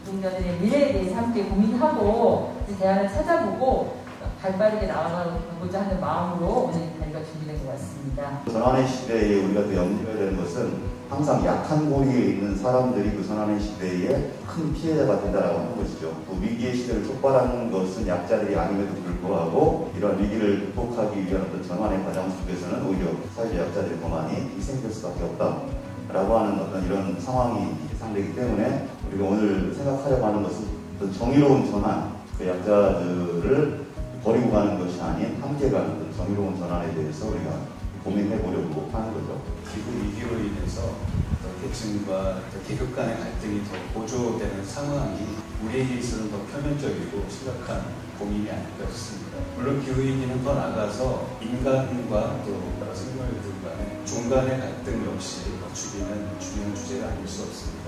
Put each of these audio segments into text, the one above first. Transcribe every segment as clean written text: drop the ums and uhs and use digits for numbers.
노동자들의 미래에 대해서 함께 고민하고 대안을 찾아보고 발빠르게 나아가고자 하는 마음으로 오늘 이 자리가 준비된 것 같습니다. 전환의 시대에 우리가 또 염두해야 되는 것은 항상 약한 고리에 있는 사람들이 그 전환의 시대에 큰 피해자가 된다라고 하는 것이죠. 그 위기의 시대를 촉발하는 것은 약자들이 아님에도 불구하고 이런 위기를 극복하기 위한 어떤 전환의 과정 속에서는 오히려 사회적 약자들이 더 많이 희생될 수밖에 없다라고 하는 어떤 이런 상황이 예상되기 때문에 우리가 오늘 생각하려고 하는 것은 어떤 정의로운 전환, 그 약자들을 버리고 가는 것이 아닌 함께 가는 정의로운 전환에 대해서 우리가 고민해 보려고 하는 거죠. 기후 위기로 인해서 계층과 계급 간의 갈등이 더 고조되는 상황이 우리에게 있어서는 더 표면적이고 심각한 고민이 아닐까 싶습니다. 물론 기후 위기는 더 나아가서 인간과 또 생물들 간의 중간의 갈등 역시 죽이는 중요한 주제가 아닐 수 없습니다.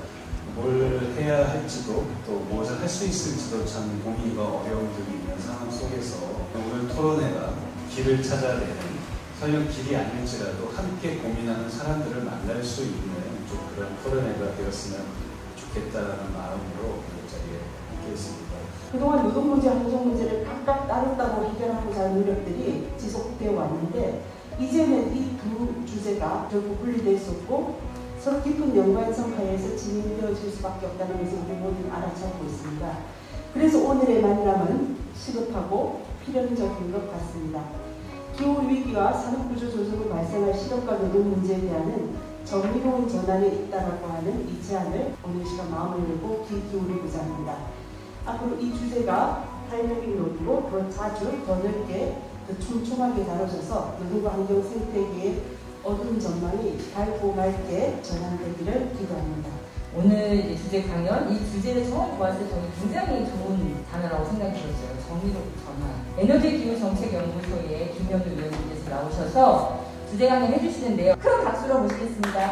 뭘 해야 할지도 또 무엇을 할 수 있을지도 참 고민과 어려움들이 있는 상황 속에서 오늘 토론회가 길을 찾아내는 설령 길이 아닐지라도 함께 고민하는 사람들을 만날 수 있는 좀 그런 토론회가 되었으면 좋겠다는 마음으로 이 자리에 함께했습니다. 그동안 노동문제, 환경문제를 각각 따로따로 해결하고자 하는 노력들이 지속되어 왔는데 이제는 이 두 주제가 결국 분리될 수 없고 서로 깊은 연관성 하에서 진행되어질 수밖에 없다는 것을 우리 모두는 알아차리고 있습니다. 그래서 오늘의 만남은 시급하고 필연적인 것 같습니다. 기후위기와 산업구조 조성으로 발생할 실업과 노동 문제에 대한 정의로운 전환에 있다라고 하는 이 제안을 오늘 시간 마음을 열고 귀 기울이고자 합니다. 앞으로 이 주제가 활력인 논의로 더 자주, 더 넓게, 더 촘촘하게 다뤄져서 노동과 환경 생태계의 어두운 전망이 밝고 맑게 전환되기를 기도합니다. 오늘 주제 강연, 이 주제를 처음 보았을 때 저는 굉장히 좋은 단어라고 생각이 들었어요. 정의로운 전환. 에너지기후정책연구소의 김현우 위원님께서 나오셔서 주제 강연 해주시는데요. 큰 박수로 모시겠습니다.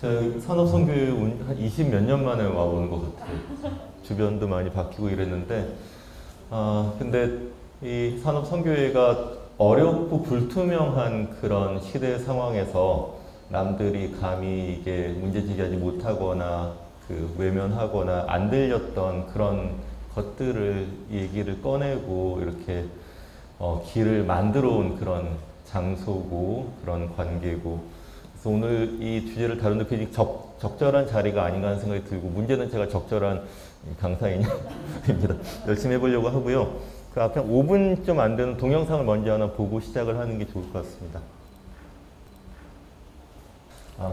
제가 산업선교회 한 20 몇 년 만에 와보는 것 같아요. 주변도 많이 바뀌고 이랬는데 근데 이 산업선교회가 어렵고 불투명한 그런 시대 상황에서 남들이 감히 이게 문제제기하지 못하거나 외면하거나 안 들렸던 그런 것들을 얘기를 꺼내고 이렇게 길을 만들어 온 그런 장소고 그런 관계고 그래서 오늘 이 주제를 다루는데 굉장히 적절한 자리가 아닌가 하는 생각이 들고 문제는 제가 적절한 강사이냐입니다. 열심히 해보려고 하고요. 그 앞에 5분 좀 안 되는 동영상을 먼저 하나 보고 시작을 하는 게 좋을 것 같습니다.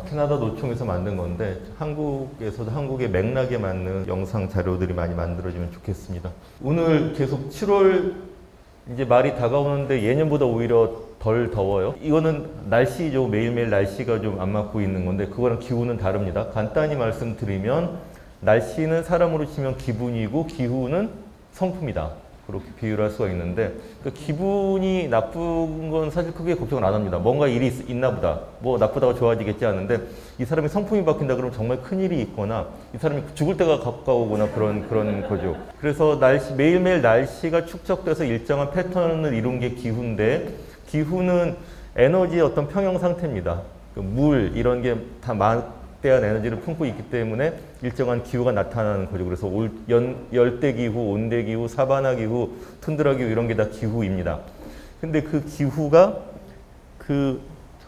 캐나다 노총에서 만든 건데 한국에서도 한국의 맥락에 맞는 영상 자료들이 많이 만들어지면 좋겠습니다. 오늘 계속 7월 이제 말이 다가오는데 예년보다 오히려 덜 더워요. 이거는 날씨죠. 매일매일 날씨가 좀 안 맞고 있는 건데 그거랑 기후는 다릅니다. 간단히 말씀드리면 날씨는 사람으로 치면 기분이고 기후는 성품이다. 그렇게 비유를 할 수가 있는데 기분이 나쁜 건 사실 크게 걱정을 안 합니다. 뭔가 일이 있나 보다. 뭐 나쁘다고 좋아지겠지 하는데 이 사람이 성품이 바뀐다 그러면 정말 큰일이 있거나 이 사람이 죽을 때가 가까우거나 그런 거죠. 그래서 매일매일 날씨가 축적돼서 일정한 패턴을 이룬 게 기후인데 기후는 에너지의 어떤 평형 상태입니다. 물 이런 게 다 막대한 에너지를 품고 있기 때문에 일정한 기후가 나타나는 거죠. 그래서 열대기후, 온대기후, 사바나기후, 툰드라기후 이런 게 다 기후입니다. 근데 그 기후가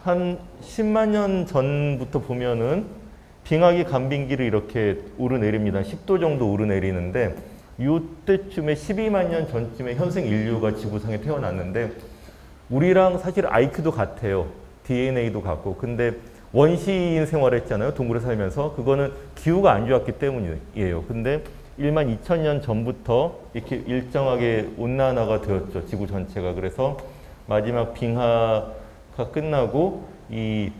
한 10만 년 전부터 보면은 빙하기 간빙기를 이렇게 오르내립니다. 10도 정도 오르내리는데 이때쯤에 12만 년 전쯤에 현생 인류가 지구상에 태어났는데 우리랑 사실 IQ도 같아요. DNA도 같고. 근데 원시인 생활했잖아요. 동굴에 살면서. 그거는 기후가 안 좋았기 때문이에요. 근데 1만 2천 년 전부터 이렇게 일정하게 온난화가 되었죠. 지구 전체가. 그래서 마지막 빙하가 끝나고 이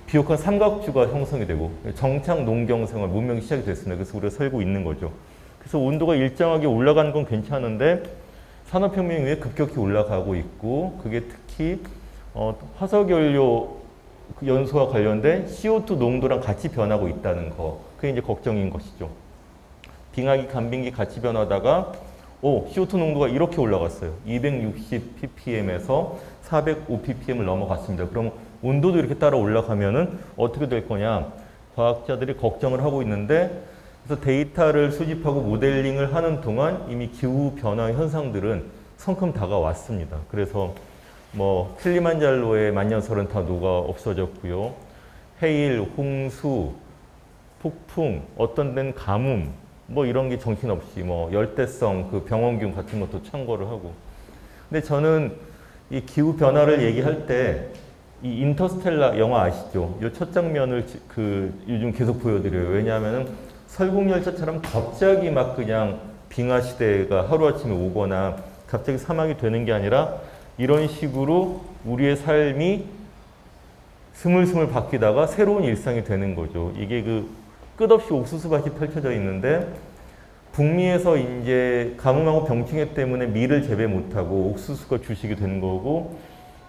비옥한 삼각주가 형성이 되고 정착 농경 생활, 문명이 시작이 됐습니다. 그래서 우리가 살고 있는 거죠. 그래서 온도가 일정하게 올라가는 건 괜찮은데 산업혁명 이후에 급격히 올라가고 있고 그게 특히 화석연료 연소와 관련된 CO2 농도랑 같이 변하고 있다는 거. 그게 이제 걱정인 것이죠. 빙하기, 간빙기 같이 변하다가 CO2 농도가 이렇게 올라갔어요. 260 ppm에서 405 ppm을 넘어갔습니다. 그럼 온도도 이렇게 따라 올라가면은 어떻게 될 거냐? 과학자들이 걱정을 하고 있는데 그래서 데이터를 수집하고 모델링을 하는 동안 이미 기후 변화 현상들은 성큼 다가왔습니다. 그래서 뭐 킬리만자로의 만년설은 다 녹아 없어졌고요. 해일, 홍수, 폭풍, 어떤 데는 가뭄, 뭐 이런 게 정신없이 뭐 열대성 그 병원균 같은 것도 참고를 하고. 근데 저는 이 기후 변화를 얘기할 때 이 인터스텔라 영화 아시죠? 이 첫 장면을 요즘 계속 보여드려요. 왜냐하면은 설국열차처럼 갑자기 막 그냥 빙하 시대가 하루아침에 오거나 갑자기 사막이 되는 게 아니라 이런 식으로 우리의 삶이 스물스물 바뀌다가 새로운 일상이 되는 거죠. 이게 그 끝없이 옥수수밭이 펼쳐져 있는데 북미에서 이제 가뭄하고 병충해 때문에 밀을 재배 못하고 옥수수가 주식이 된 거고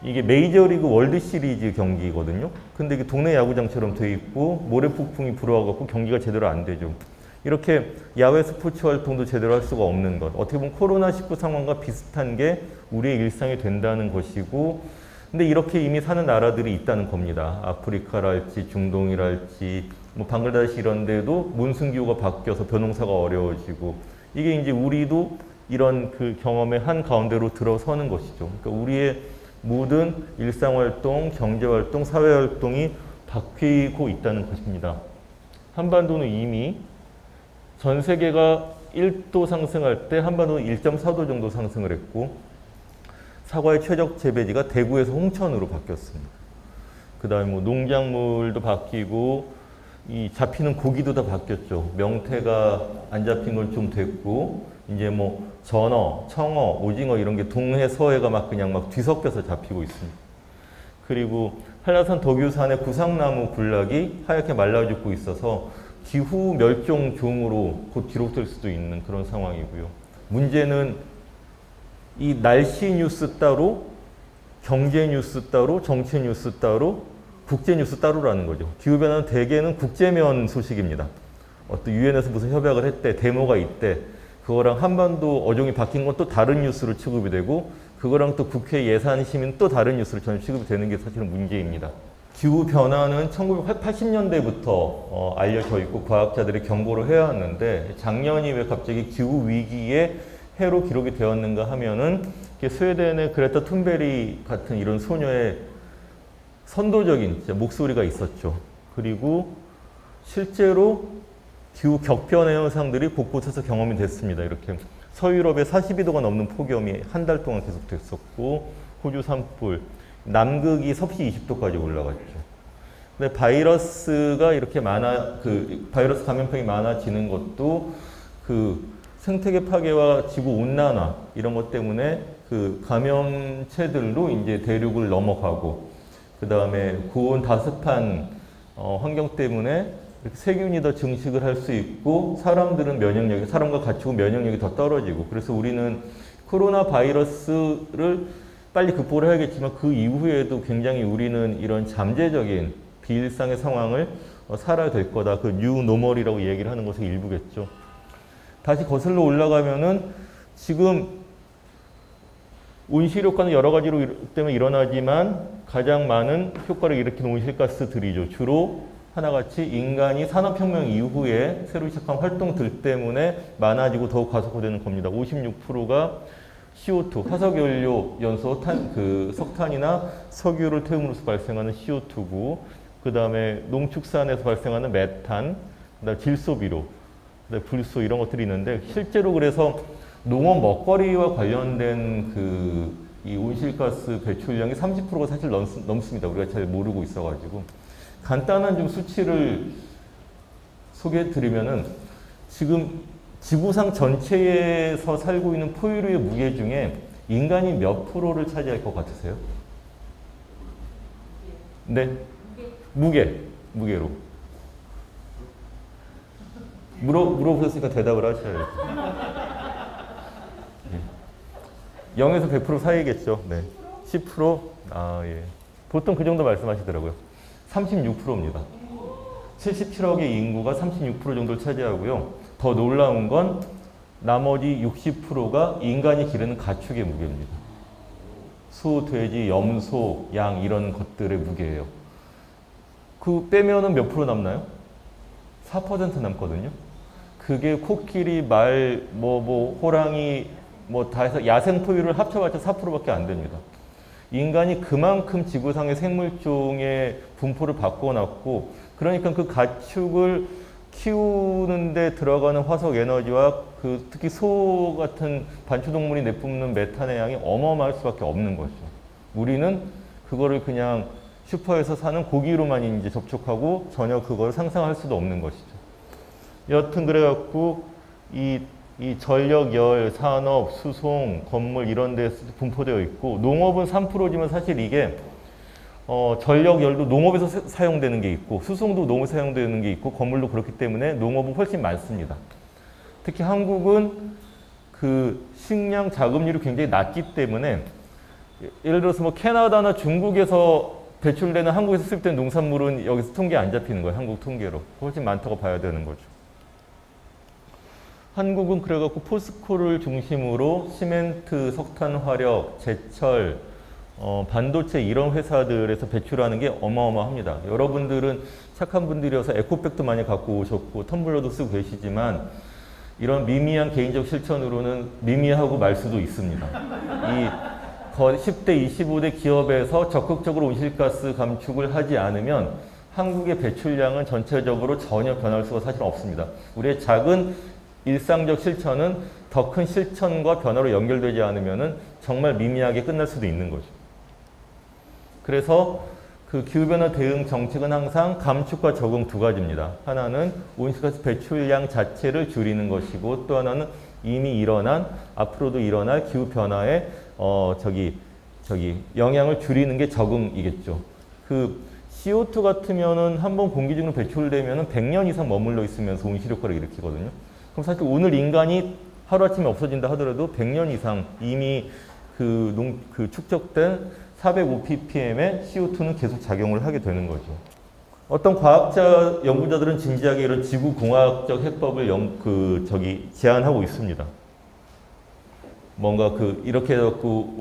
이게 메이저리그 월드 시리즈 경기거든요. 근데 이게 동네 야구장처럼 돼 있고 모래 폭풍이 불어와갖고 경기가 제대로 안 되죠. 이렇게 야외 스포츠 활동도 제대로 할 수가 없는 것. 어떻게 보면 코로나19 상황과 비슷한 게 우리의 일상이 된다는 것이고 근데 이렇게 이미 사는 나라들이 있다는 겁니다. 아프리카랄지 중동이랄지 뭐 방글라데시 이런 데도 몬순기후가 바뀌어서 벼농사가 어려워지고 이게 이제 우리도 이런 그 경험의 한 가운데로 들어서는 것이죠. 그러니까 우리의 모든 일상활동, 경제활동, 사회활동이 바뀌고 있다는 것입니다. 한반도는 이미 전 세계가 1도 상승할 때 한반도는 1.4도 정도 상승을 했고 사과의 최적 재배지가 대구에서 홍천으로 바뀌었습니다. 그 다음에 뭐 농작물도 바뀌고 이 잡히는 고기도 다 바뀌었죠. 명태가 안 잡힌 건 좀 됐고 이제 뭐 전어, 청어, 오징어 이런 게 동해, 서해가 막 그냥 막 뒤섞여서 잡히고 있습니다. 그리고 한라산 덕유산의 구상나무 군락이 하얗게 말라 죽고 있어서 기후 멸종종으로 곧 기록될 수도 있는 그런 상황이고요. 문제는 이 날씨 뉴스 따로, 경제 뉴스 따로, 정치 뉴스 따로, 국제 뉴스 따로라는 거죠. 기후변화는 대개는 국제면 소식입니다. 어떤 유엔에서 무슨 협약을 했대, 데모가 있대. 그거랑 한반도 어종이 바뀐 건 또 다른 뉴스로 취급이 되고 그거랑 또 국회 예산 심의는 또 다른 뉴스로 전혀 취급이 되는 게 사실은 문제입니다. 기후변화는 1980년대부터 알려져 있고 과학자들이 경고를 해왔는데 작년이 왜 갑자기 기후위기의 해로 기록이 되었는가 하면은 스웨덴의 그레타 툰베리 같은 이런 소녀의 선도적인 목소리가 있었죠. 그리고 실제로 기후 격변의 현상들이 곳곳에서 경험이 됐습니다. 이렇게 서유럽에 42도가 넘는 폭염이 한 달 동안 계속 됐었고 호주 산불, 남극이 섭씨 20도까지 올라갔죠. 근데 바이러스가 이렇게 바이러스 감염병이 많아지는 것도 그 생태계 파괴와 지구 온난화 이런 것 때문에 그 감염체들로 이제 대륙을 넘어가고 그 다음에 고온 다습한 환경 때문에 이렇게 세균이 더 증식을 할 수 있고 사람들은 사람과 가축은 면역력이 더 떨어지고 그래서 우리는 코로나 바이러스를 빨리 극복을 해야겠지만 그 이후에도 굉장히 우리는 이런 잠재적인 비일상의 상황을 살아야 될 거다. 그 뉴노멀이라고 얘기를 하는 것의 일부겠죠. 다시 거슬러 올라가면은 지금 온실효과는 여러 가지로 때문에 일어나지만 가장 많은 효과를 일으키는 온실가스들이죠. 주로 하나같이 인간이 산업혁명 이후에 새로 시작한 활동들 때문에 많아지고 더욱 가속화되는 겁니다. 56%가 CO2, 화석연료 연소 석탄이나 석유를 태움으로써 발생하는 CO2고 그 다음에 농축산에서 발생하는 메탄, 그다음에 질소비료, 그다음에 불소 이런 것들이 있는데 실제로 그래서 농업 먹거리와 관련된 이 온실가스 배출량이 30%가 사실 넘습니다. 우리가 잘 모르고 있어가지고. 간단한 좀 수치를 소개해 드리면은 지금 지구상 전체에서 살고 있는 포유류의 무게 중에 인간이 몇 프로를 차지할 것 같으세요? 네? 무게로. 물어보셨으니까 대답을 하셔야죠. 네. 0에서 100% 사이겠죠. 네. 10%? 아, 예. 보통 그 정도 말씀하시더라고요. 36%입니다. 77억의 인구가 36% 정도를 차지하고요. 더 놀라운 건 나머지 60%가 인간이 기르는 가축의 무게입니다. 소, 돼지, 염소, 양 이런 것들의 무게예요. 그 빼면은 몇 프로 남나요? 4% 남거든요. 그게 코끼리, 말, 호랑이 다 해서 야생 포유를 합쳐봤자 4%밖에 안 됩니다. 인간이 그만큼 지구상의 생물종의 분포를 바꿔놨고, 그러니까 그 가축을 키우는 데 들어가는 화석 에너지와 특히 소 같은 반초동물이 내뿜는 메탄의 양이 어마어마할 수밖에 없는 거죠. 우리는 그거를 그냥 슈퍼에서 사는 고기로만 이제 접촉하고 전혀 그걸 상상할 수도 없는 것이죠. 여튼 그래갖고 이 전력, 열, 산업, 수송, 건물 이런 데 분포되어 있고, 농업은 3%지만 사실 이게 전력, 열도 농업에서 사용되는 게 있고, 수송도 농업에서 사용되는 게 있고, 건물도 그렇기 때문에 농업은 훨씬 많습니다. 특히 한국은 그 식량 자급률이 굉장히 낮기 때문에, 예를 들어서 캐나다나 중국에서 배출되는 한국에서 수입된 농산물은 여기서 통계 안 잡히는 거예요. 한국 통계로. 훨씬 많다고 봐야 되는 거죠. 한국은 그래갖고 포스코를 중심으로 시멘트, 석탄, 화력, 제철, 반도체 이런 회사들에서 배출하는 게 어마어마합니다. 여러분들은 착한 분들이어서 에코백도 많이 갖고 오셨고 텀블러도 쓰고 계시지만 이런 미미한 개인적 실천으로는 미미하고 말 수도 있습니다. 이 10대, 25대 기업에서 적극적으로 온실가스 감축을 하지 않으면 한국의 배출량은 전체적으로 전혀 변할 수가 사실 없습니다. 우리의 작은 일상적 실천은 더 큰 실천과 변화로 연결되지 않으면 정말 미미하게 끝날 수도 있는 거죠. 그래서 그 기후변화 대응 정책은 항상 감축과 적응 두 가지입니다. 하나는 온실가스 배출량 자체를 줄이는 것이고, 또 하나는 이미 일어난, 앞으로도 일어날 기후변화에 영향을 줄이는 게 적응이겠죠. 그 CO2 같으면은 한번 공기 중으로 배출되면은 100년 이상 머물러 있으면서 온실효과를 일으키거든요. 그럼 사실 오늘 인간이 하루아침에 없어진다 하더라도 100년 이상 이미 그 축적된 405ppm의 CO2는 계속 작용을 하게 되는 거죠. 어떤 과학자, 연구자들은 진지하게 이런 지구공학적 해법을 제안하고 있습니다. 뭔가 이렇게 해갖고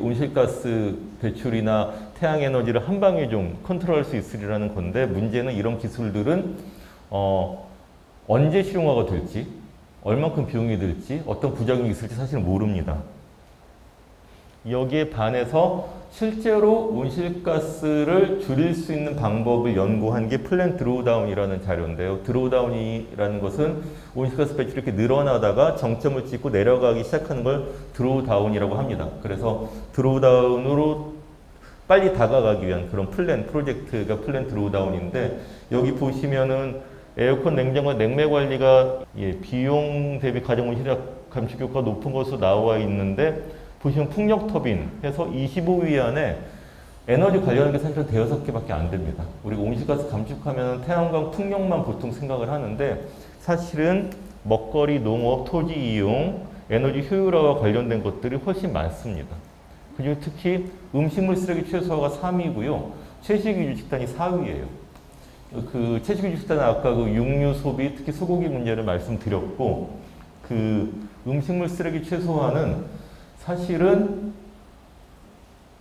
온실가스 배출이나 태양에너지를 한 방에 좀 컨트롤할 수 있으리라는 건데, 문제는 이런 기술들은 언제 실용화가 될지, 얼만큼 비용이 들지, 어떤 부작용이 있을지 사실 모릅니다. 여기에 반해서 실제로 온실가스를 줄일 수 있는 방법을 연구한 게 플랜 드로우다운이라는 자료인데요. 드로우다운이라는 것은 온실가스 배출이 이렇게 늘어나다가 정점을 찍고 내려가기 시작하는 걸 드로우다운이라고 합니다. 그래서 드로우다운으로 빨리 다가가기 위한 그런 프로젝트가 플랜 드로우다운인데, 여기 보시면은 에어컨, 냉장고, 냉매 관리가 비용 대비 가정 온실력 감축 효과가 높은 것으로 나와 있는데, 보시면 풍력 터빈 해서 25위 안에 에너지 관련한 게 사실은 5개밖에 안 됩니다. 우리가 온실가스 감축하면 태양광, 풍력만 보통 생각을 하는데, 사실은 먹거리, 농업, 토지 이용, 에너지 효율화와 관련된 것들이 훨씬 많습니다. 그리고 특히 음식물 쓰레기 최소화가 3위고요. 채식위주 식단이 4위예요. 채식위주 식단은 아까 육류 소비, 특히 소고기 문제를 말씀드렸고, 음식물 쓰레기 최소화는 사실은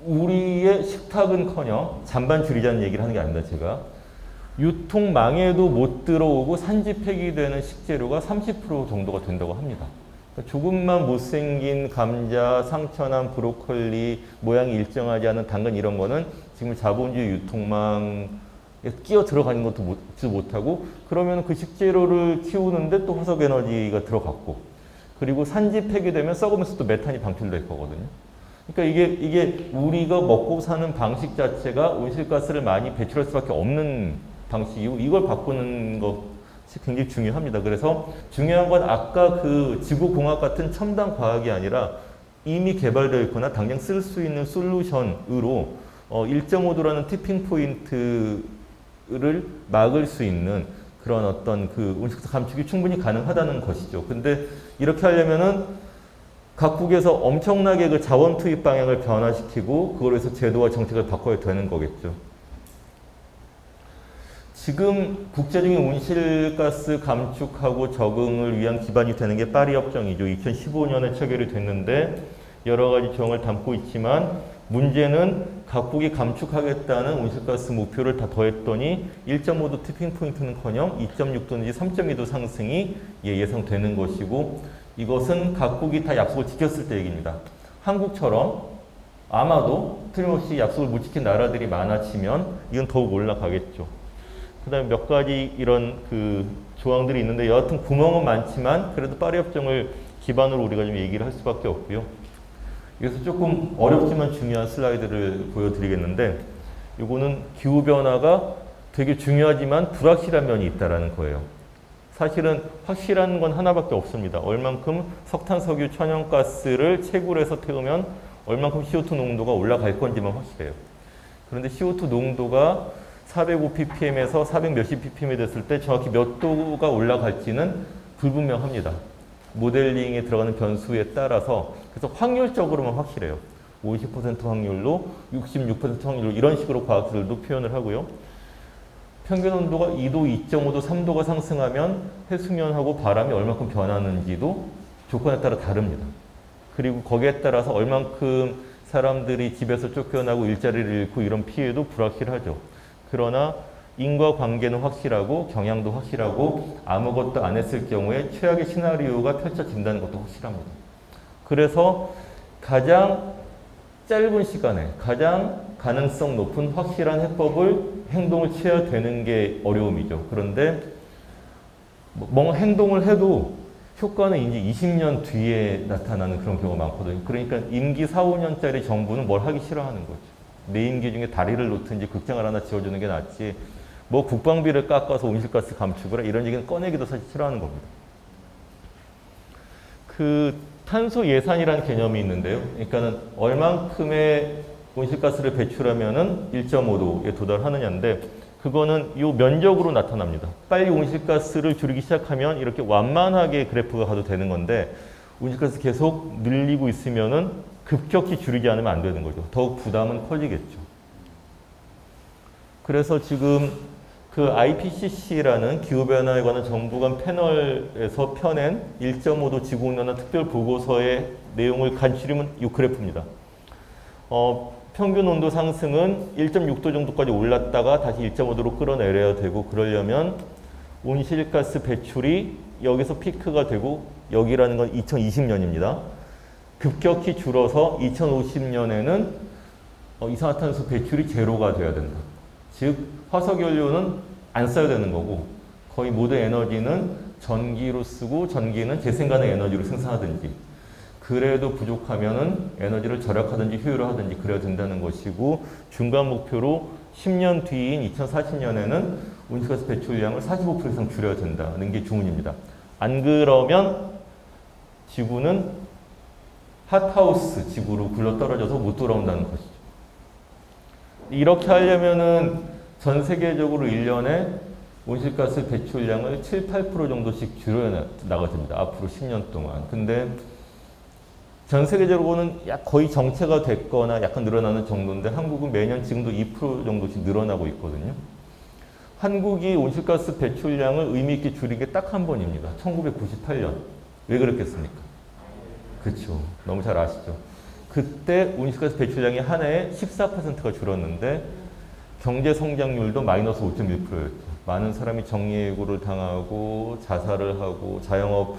우리의 식탁은커녕 잔반 줄이자는 얘기를 하는 게 아닙니다. 제가 유통망에도 못 들어오고 산지 폐기되는 식재료가 30% 정도가 된다고 합니다. 그러니까 조금만 못생긴 감자, 상처난 브로콜리, 모양이 일정하지 않은 당근 이런 거는 지금 자본주의 유통망에 끼어 들어가는 것도 먹지도 못하고, 그러면 그 식재료를 키우는데 또 화석 에너지가 들어갔고, 그리고 산지 폐기되면 썩으면서 또 메탄이 방출될 거거든요. 그러니까 이게 우리가 먹고 사는 방식 자체가 온실가스를 많이 배출할 수밖에 없는 방식이고, 이걸 바꾸는 것이 굉장히 중요합니다. 그래서 중요한 건 아까 지구공학 같은 첨단 과학이 아니라 이미 개발되어 있거나 당장 쓸 수 있는 솔루션으로 1.5도라는 티핑 포인트를 막을 수 있는 그런 어떤 온실가스 감축이 충분히 가능하다는 것이죠. 근데 이렇게 하려면은 각국에서 엄청나게 자원 투입 방향을 변화시키고 그걸로 해서 제도와 정책을 바꿔야 되는 거겠죠. 지금 국제적인 온실가스 감축하고 적응을 위한 기반이 되는 게 파리 협정이죠. 2015년에 체결이 됐는데 여러 가지 조항을 담고 있지만 문제는 각국이 감축하겠다는 온실가스 목표를 다 더했더니 1.5도 티핑포인트는커녕 2.6도인지 3.2도 상승이 예상되는 것이고, 이것은 각국이 다 약속을 지켰을 때 얘기입니다. 한국처럼 아마도 틀림없이 약속을 못 지킨 나라들이 많아지면 이건 더욱 올라가겠죠. 그 다음에 몇 가지 이런 조항들이 있는데, 여하튼 구멍은 많지만 그래도 파리 협정을 기반으로 우리가 좀 얘기를 할 수밖에 없고요. 그래서 조금 어렵지만 중요한 슬라이드를 보여드리겠는데, 이거는 기후변화가 되게 중요하지만 불확실한 면이 있다는 거예요. 사실은 확실한 건 하나밖에 없습니다. 얼만큼 석탄, 석유, 천연가스를 채굴해서 태우면 얼만큼 CO2 농도가 올라갈 건지만 확실해요. 그런데 CO2 농도가 405ppm에서 400 몇십 ppm이 됐을 때 정확히 몇 도가 올라갈지는 불분명합니다. 모델링에 들어가는 변수에 따라서. 그래서 확률적으로만 확실해요. 50% 확률로, 66% 확률로 이런 식으로 과학자들도 표현을 하고요. 평균 온도가 2도, 2.5도, 3도가 상승하면 해수면하고 바람이 얼만큼 변하는지도 조건에 따라 다릅니다. 그리고 거기에 따라서 얼만큼 사람들이 집에서 쫓겨나고 일자리를 잃고 이런 피해도 불확실하죠. 그러나 인과관계는 확실하고 경향도 확실하고 아무것도 안 했을 경우에 최악의 시나리오가 펼쳐진다는 것도 확실합니다. 그래서 가장 짧은 시간에 가장 가능성 높은 확실한 해법을 행동을 취해야 되는 게 어려움이죠. 그런데 뭔가 행동을 해도 효과는 이제 20년 뒤에 나타나는 그런 경우가 많거든요. 그러니까 임기 4, 5년짜리 정부는 뭘 하기 싫어하는 거죠. 내 임기 중에 다리를 놓든지 극장을 하나 지어주는 게 낫지, 뭐 국방비를 깎아서 온실가스 감축을 해, 이런 얘기는 꺼내기도 사실 싫어하는 겁니다. 탄소 예산이라는 개념이 있는데요. 그러니까는 얼만큼의 온실가스를 배출하면은 1.5도에 도달하느냐인데, 그거는 이 면적으로 나타납니다. 빨리 온실가스를 줄이기 시작하면 이렇게 완만하게 그래프가 가도 되는 건데, 온실가스 계속 늘리고 있으면은 급격히 줄이지 않으면 안 되는 거죠. 더욱 부담은 커지겠죠. 그래서 지금 IPCC라는 기후변화에 관한 정부 간 패널에서 펴낸 1.5도 지구온난화 특별 보고서의 내용을 간추리면 이 그래프입니다. 평균 온도 상승은 1.6도 정도까지 올랐다가 다시 1.5도로 끌어내려야 되고, 그러려면 온실가스 배출이 여기서 피크가 되고, 여기라는 건 2020년입니다. 급격히 줄어서 2050년에는 이산화탄소 배출이 제로가 돼야 된다. 즉 화석연료는 안 써야 되는 거고, 거의 모든 에너지는 전기로 쓰고 전기는 재생 가능 에너지로 생산하든지, 그래도 부족하면은 에너지를 절약하든지 효율화하든지 그래야 된다는 것이고, 중간 목표로 10년 뒤인 2040년에는 온실가스 배출량을 45% 이상 줄여야 된다는 게 주문입니다. 안 그러면 지구는 핫하우스 지구로 굴러떨어져서 못 돌아온다는 것이죠. 이렇게 하려면은 전 세계적으로 1년에 온실가스 배출량을 7, 8% 정도씩 줄여 나가야 됩니다. 앞으로 10년 동안. 근데 전 세계적으로는 거의 정체가 됐거나 약간 늘어나는 정도인데, 한국은 매년 지금도 2% 정도씩 늘어나고 있거든요. 한국이 온실가스 배출량을 의미 있게 줄인 게 딱 한 번입니다. 1998년. 왜 그랬겠습니까? 그렇죠. 너무 잘 아시죠. 그때 온실가스 배출량이 한 해에 14%가 줄었는데 경제 성장률도 마이너스 5.1%였죠. 많은 사람이 정리해고를 당하고 자살을 하고 자영업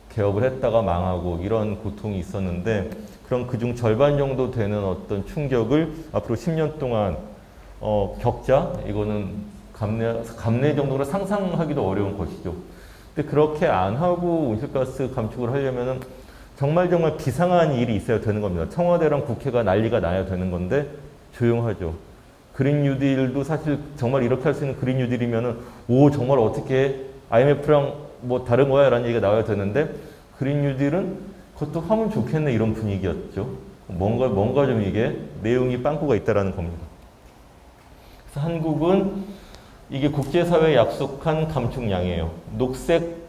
개업을 했다가 망하고 이런 고통이 있었는데, 그럼 그중 절반 정도 되는 어떤 충격을 앞으로 10년 동안 겪자, 이거는 감내 정도로 상상하기도 어려운 것이죠. 근데 그렇게 안 하고 온실가스 감축을 하려면은 정말 비상한 일이 있어야 되는 겁니다. 청와대랑 국회가 난리가 나야 되는 건데 조용하죠. 그린 뉴딜도 사실 정말 이렇게 할 수 있는 그린 뉴딜이면은 정말 어떻게 IMF랑 뭐 다른 거야? 라는 얘기가 나와야 되는데, 그린 뉴딜은 그것도 하면 좋겠네 이런 분위기였죠. 뭔가 좀 이게 내용이 빵꾸가 있다라는 겁니다. 그래서 한국은 이게 국제사회에 약속한 감축량이에요. 녹색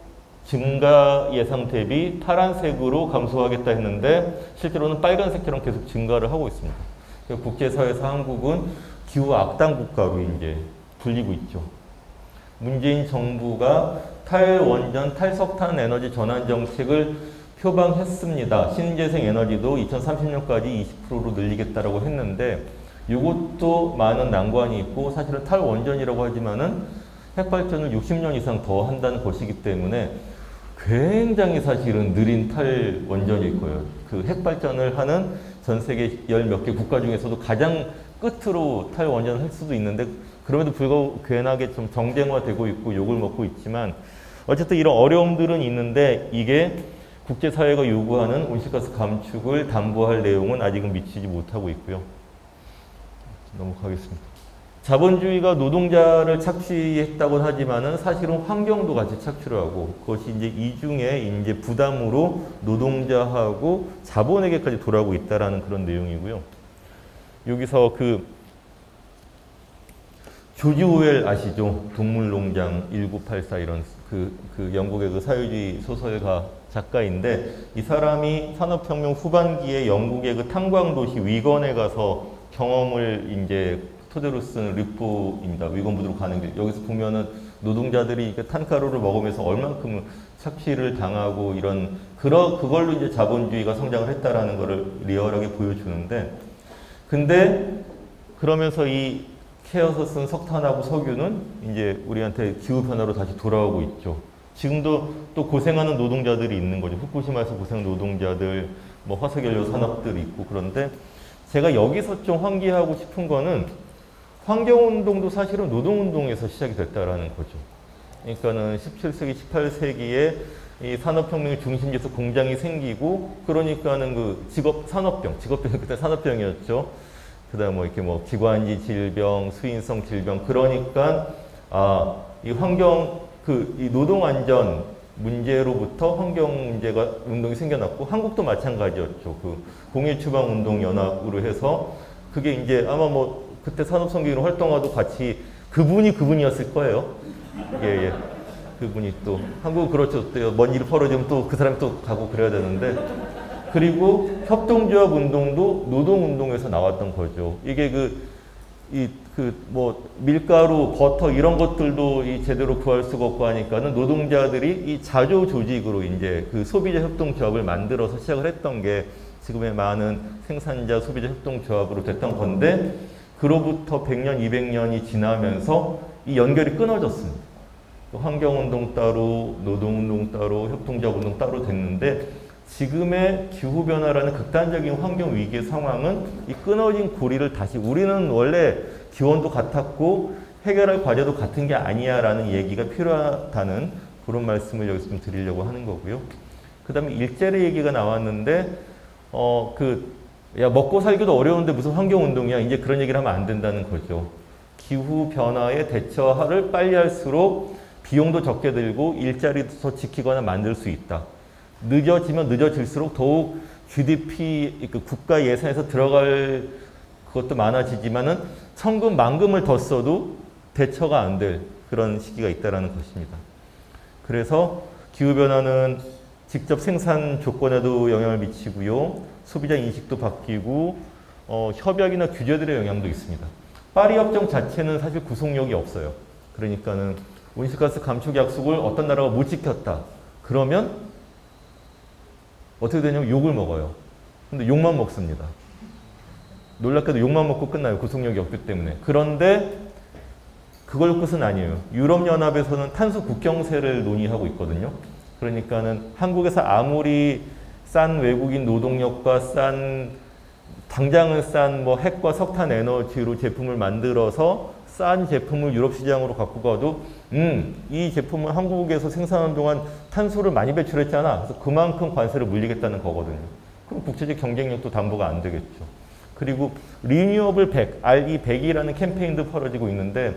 증가 예상 대비 파란색으로 감소하겠다 했는데 실제로는 빨간색처럼 계속 증가를 하고 있습니다. 국제사회에서 한국은 기후 악당 국가로 이제 불리고 있죠. 문재인 정부가 탈원전, 탈석탄 에너지 전환 정책을 표방했습니다. 신재생 에너지도 2030년까지 20%로 늘리겠다라고 했는데 이것도 많은 난관이 있고 사실은 탈원전이라고 하지만은 핵발전을 60년 이상 더 한다는 것이기 때문에 굉장히 사실은 느린 탈원전일 거예요. 그 핵발전을 하는 전 세계 열 몇 개 국가 중에서도 가장 끝으로 탈원전을 할 수도 있는데 그럼에도 불구하고 괜하게 좀 정쟁화되고 있고 욕을 먹고 있지만 어쨌든 이런 어려움들은 있는데 이게 국제사회가 요구하는 온실가스 감축을 담보할 내용은 아직은 미치지 못하고 있고요. 넘어가겠습니다. 자본주의가 노동자를 착취했다고 하지만은 사실은 환경도 같이 착취를 하고 그것이 이제 이중에 이제 부담으로 노동자하고 자본에게까지 돌아오고 있다라는 그런 내용이고요. 여기서 그 조지 오웰 아시죠? 동물농장 1984 이런 그 영국의 그 사회주의 소설가 작가인데 이 사람이 산업혁명 후반기에 영국의 그 탄광도시 위건에 가서 경험을 이제 토대로 쓴 르포입니다. 위건부두로 가는 길. 여기서 보면은 노동자들이 탄가루를 먹으면서 얼만큼 착취를 당하고 이런 그걸로 이제 자본주의가 성장을 했다라는 것을 리얼하게 보여주는데 근데 그러면서 이 케어서 쓴 석탄하고 석유는 이제 우리한테 기후변화로 다시 돌아오고 있죠. 지금도 또 고생하는 노동자들이 있는 거죠. 후쿠시마에서 고생하는 노동자들, 뭐 화석연료 산업들이 있고 그런데 제가 여기서 좀 환기하고 싶은 거는 환경운동도 사실은 노동운동에서 시작이 됐다라는 거죠. 그러니까는 17세기, 18세기에 이 산업혁명의 중심지에서 공장이 생기고 그러니까는 그 직업병 그때 산업병이었죠. 그 다음 뭐 이렇게 뭐 기관지 질병, 수인성 질병 그러니까 이 환경 이 노동안전 문제로부터 환경 문제가 운동이 생겨났고 한국도 마찬가지였죠. 그 공일추방운동연합으로 해서 그게 이제 아마 뭐 그때 산업성기로 활동하도 같이 그분이었을 거예요. 예. 그분이 또 한국 그렇죠. 먼 일을 벌어지면 또 그 사람이 또 가고 그래야 되는데 그리고 협동조합 운동도 노동운동에서 나왔던 거죠. 이게 뭐 밀가루, 버터 이런 것들도 제대로 구할 수가 없고 하니까는 노동자들이 이 자조 조직으로 이제 그 소비자 협동조합을 만들어서 시작을 했던 게 지금의 많은 생산자 소비자 협동조합으로 됐던 건데 그로부터 100년, 200년이 지나면서 이 연결이 끊어졌습니다. 환경운동 따로, 노동운동 따로, 협동조합운동 따로 됐는데 지금의 기후변화라는 극단적인 환경위기의 상황은 이 끊어진 고리를 다시 우리는 원래 기원도 같았고 해결할 과제도 같은 게 아니야 라는 얘기가 필요하다는 그런 말씀을 여기서 좀 드리려고 하는 거고요. 그 다음에 일자리 얘기가 나왔는데 야 먹고 살기도 어려운데 무슨 환경운동이야 이제 그런 얘기를 하면 안 된다는 거죠. 기후변화에 대처를 빨리 할수록 비용도 적게 들고 일자리도 더 지키거나 만들 수 있다. 늦어지면 늦어질수록 더욱 GDP, 국가 예산에서 들어갈 그것도 많아지지만은 천금, 만금을 더 써도 대처가 안 될 그런 시기가 있다는 것입니다. 그래서 기후변화는 직접 생산 조건에도 영향을 미치고요. 소비자 인식도 바뀌고 협약이나 규제들의 영향도 있습니다. 파리 협정 자체는 사실 구속력이 없어요. 그러니까는 온실가스 감축 약속을 어떤 나라가 못 지켰다. 그러면 어떻게 되냐면 욕을 먹어요. 근데 욕만 먹습니다. 놀랍게도 욕만 먹고 끝나요. 구속력이 없기 때문에. 그런데 그걸 끝은 아니에요. 유럽연합에서는 탄소 국경세를 논의하고 있거든요. 그러니까는 한국에서 아무리 싼 외국인 노동력과 당장은 싼 뭐 핵과 석탄 에너지로 제품을 만들어서 싼 제품을 유럽 시장으로 갖고 가도 이 제품을 한국에서 생산하는 동안 탄소를 많이 배출했잖아. 그래서 그만큼 관세를 물리겠다는 거거든요. 그럼 국제적 경쟁력도 담보가 안 되겠죠. 그리고 리뉴어블 100, RE100이라는 캠페인도 벌어지고 있는데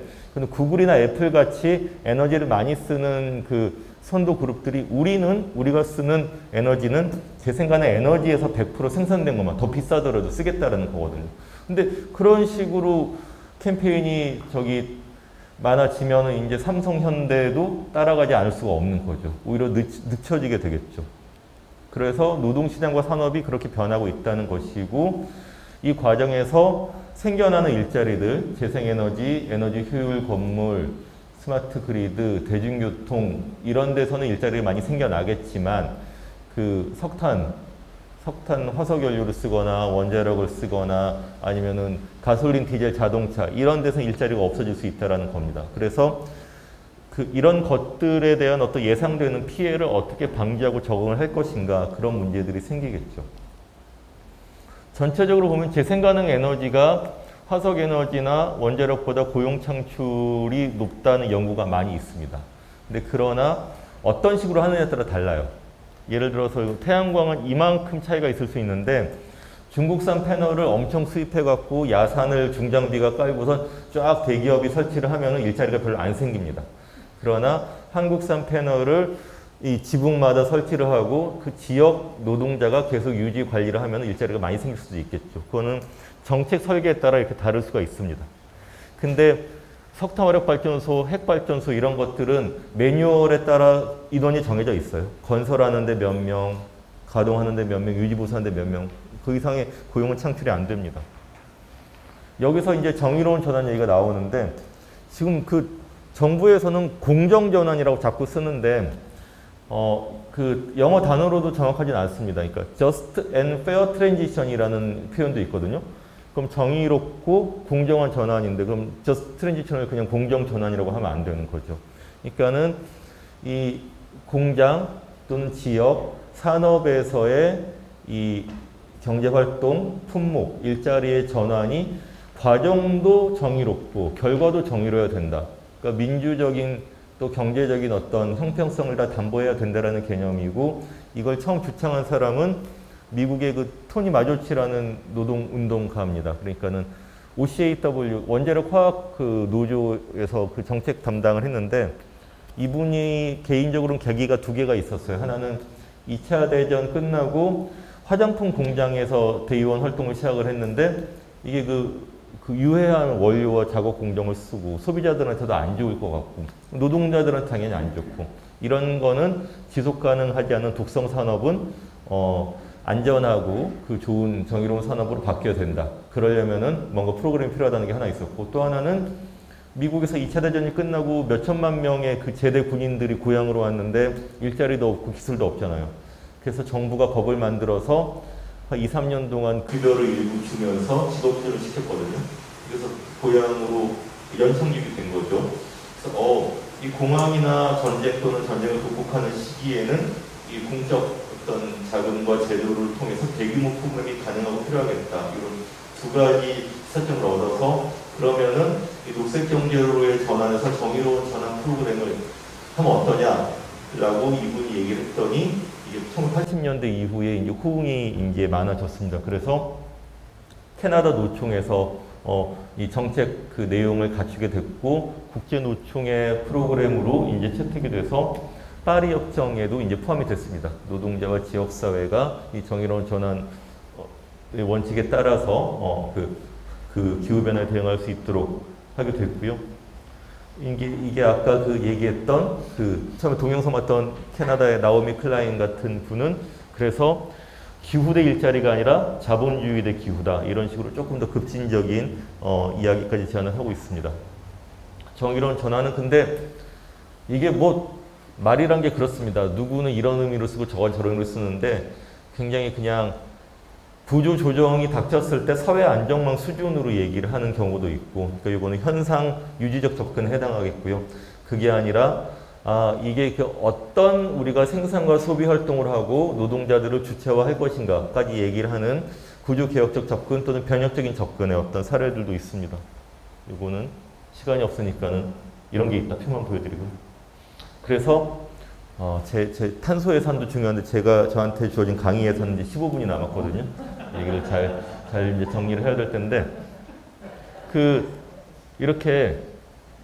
구글이나 애플 같이 에너지를 많이 쓰는 그 선도 그룹들이 우리가 쓰는 에너지는 재생가능 에너지에서 100% 생산된 것만 더 비싸더라도 쓰겠다라는 거거든요. 근데 그런 식으로 캠페인이 많아지면은 이제 삼성, 현대도 따라가지 않을 수가 없는 거죠. 오히려 늦춰지게 되겠죠. 그래서 노동시장과 산업이 그렇게 변하고 있다는 것이고 이 과정에서 생겨나는 일자리들, 재생에너지, 에너지 효율 건물, 스마트 그리드, 대중교통 이런 데서는 일자리가 많이 생겨나겠지만 그 석탄 화석 연료를 쓰거나 원자력을 쓰거나 아니면은 가솔린, 디젤 자동차 이런 데서 일자리가 없어질 수 있다라는 겁니다. 그래서 이런 것들에 대한 어떤 예상되는 피해를 어떻게 방지하고 적응을 할 것인가 그런 문제들이 생기겠죠. 전체적으로 보면 재생가능 에너지가 화석 에너지나 원자력보다 고용 창출이 높다는 연구가 많이 있습니다. 근데 그러나 어떤 식으로 하느냐에 따라 달라요. 예를 들어서 태양광은 이만큼 차이가 있을 수 있는데 중국산 패널을 엄청 수입해갖고 야산을 중장비가 깔고선 쫙 대기업이 설치를 하면 일자리가 별로 안 생깁니다. 그러나 한국산 패널을 이 지붕마다 설치를 하고 그 지역 노동자가 계속 유지 관리를 하면 일자리가 많이 생길 수도 있겠죠. 그거는 정책 설계에 따라 이렇게 다를 수가 있습니다. 근데 석탄화력발전소, 핵발전소 이런 것들은 매뉴얼에 따라 인원이 정해져 있어요. 건설하는데 몇 명, 가동하는데 몇 명, 유지보수하는데 몇 명. 그 이상의 고용은 창출이 안 됩니다. 여기서 이제 정의로운 전환 얘기가 나오는데 지금 그 정부에서는 공정전환이라고 자꾸 쓰는데 그 영어 단어로도 정확하진 않습니다. 그러니까 just and fair transition이라는 표현도 있거든요. 그럼 정의롭고 공정한 전환인데 그럼 just transition을 그냥 공정 전환이라고 하면 안 되는 거죠. 그러니까는 이 공장 또는 지역 산업에서의 이 경제활동, 품목, 일자리의 전환이 과정도 정의롭고 결과도 정의로워야 된다. 그러니까 민주적인 또 경제적인 어떤 형평성을 다 담보해야 된다라는 개념이고 이걸 처음 주창한 사람은 미국의 그 토니 마조치라는 노동운동가입니다. 그러니까는 OCAW 원자력 화학 그 노조에서 그 정책 담당을 했는데 이분이 개인적으로는 계기가 두 개가 있었어요. 하나는 2차 대전 끝나고 화장품 공장에서 대의원 활동을 시작을 했는데 이게 그 유해한 원료와 작업 공정을 쓰고 소비자들한테도 안 좋을 것 같고 노동자들한테 당연히 안 좋고 이런 거는 지속 가능하지 않은 독성 산업은 안전하고 그 좋은 정의로운 산업으로 바뀌어야 된다. 그러려면은 뭔가 프로그램이 필요하다는 게 하나 있었고 또 하나는 미국에서 2차 대전이 끝나고 몇 천만 명의 그 제대 군인들이 고향으로 왔는데 일자리도 없고 기술도 없잖아요. 그래서 정부가 법을 만들어서 한 2, 3년 동안 급여를 일부 주면서 직업훈련을 시켰거든요. 그래서 고향으로 연착륙이 된 거죠. 그래서 이 공황이나 전쟁 또는 전쟁을 극복하는 시기에는 이 공적 어떤 자금과 제도를 통해서 대규모 프로그램이 가능하고 필요하겠다. 이런 두 가지 시사점을 얻어서 그러면은 이 녹색 경제로의 전환에서 정의로운 전환 프로그램을 하면 어떠냐라고 이분이 얘기를 했더니 이게 1980년대 이후에 이제 호응이 이제 많아졌습니다. 그래서 캐나다 노총에서 이 정책 그 내용을 갖추게 됐고 국제 노총의 프로그램으로 이제 채택이 돼서 파리 협정에도 이제 포함이 됐습니다. 노동자와 지역 사회가 이 정의로운 전환 원칙에 따라서 그 기후 변화에 대응할 수 있도록 하게 됐고요. 이게 아까 그 얘기했던 그 처음에 동영상 봤던 캐나다의 나오미 클라인 같은 분은 그래서 기후 대 일자리가 아니라 자본주의 대 기후다 이런 식으로 조금 더 급진적인 이야기까지 제안을 하고 있습니다. 정의로운 전환은 근데 이게 뭐 말이란 게 그렇습니다. 누구는 이런 의미로 쓰고 저건 저런 의미로 쓰는데 굉장히 그냥 구조 조정이 닥쳤을 때 사회 안정망 수준으로 얘기를 하는 경우도 있고, 그러니까 이거는 현상 유지적 접근에 해당하겠고요. 그게 아니라 이게 그 어떤 우리가 생산과 소비 활동을 하고 노동자들을 주체화할 것인가까지 얘기를 하는 구조 개혁적 접근 또는 변혁적인 접근의 어떤 사례들도 있습니다. 이거는 시간이 없으니까는 이런 게 있다 표만 보여드리고요. 그래서 제 탄소 예산도 중요한데 제가 저한테 주어진 강의 예산은 이제 15분이 남았거든요. 얘기를 잘 이제 정리를 해야 될 텐데 이렇게